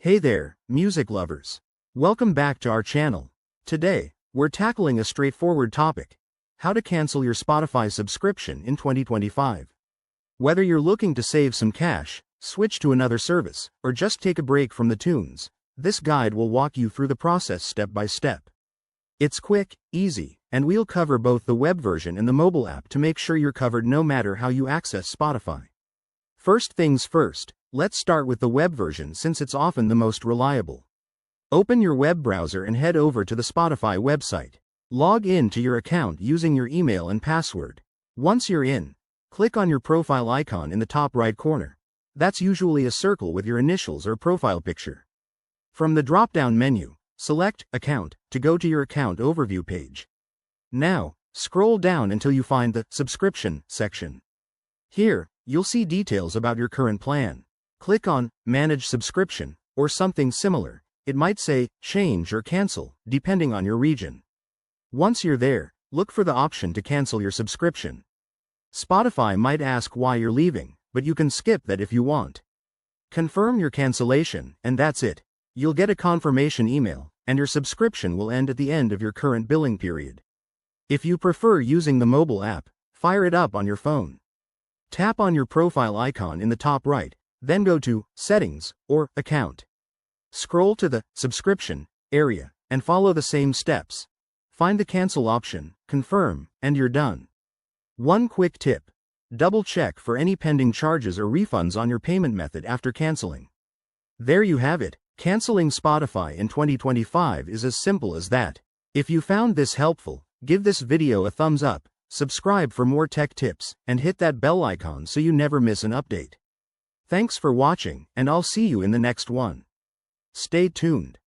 Hey there, music lovers. Welcome back to our channel. Today, we're tackling a straightforward topic: how to cancel your Spotify subscription in 2025. Whether you're looking to save some cash, switch to another service, or just take a break from the tunes, this guide will walk you through the process step by step. It's quick, easy, and we'll cover both the web version and the mobile app to make sure you're covered no matter how you access Spotify. First things first, let's start with the web version since it's often the most reliable. Open your web browser and head over to the Spotify website. Log in to your account using your email and password. Once you're in, click on your profile icon in the top right corner. That's usually a circle with your initials or profile picture. From the drop-down menu, select Account to go to your account overview page. Now, scroll down until you find the Subscription section. Here, you'll see details about your current plan. Click on Manage Subscription, or something similar. It might say Change or Cancel, depending on your region. Once you're there, look for the option to cancel your subscription. Spotify might ask why you're leaving, but you can skip that if you want. Confirm your cancellation, and that's it. You'll get a confirmation email, and your subscription will end at the end of your current billing period. If you prefer using the mobile app, fire it up on your phone. Tap on your profile icon in the top right, then go to Settings or Account. Scroll to the Subscription area and follow the same steps. Find the Cancel option, confirm, and you're done. One quick tip: double check for any pending charges or refunds on your payment method after canceling. There you have it. Canceling Spotify in 2025 is as simple as that. If you found this helpful, give this video a thumbs up, subscribe for more tech tips, and hit that bell icon so you never miss an update. Thanks for watching, and I'll see you in the next one. Stay tuned.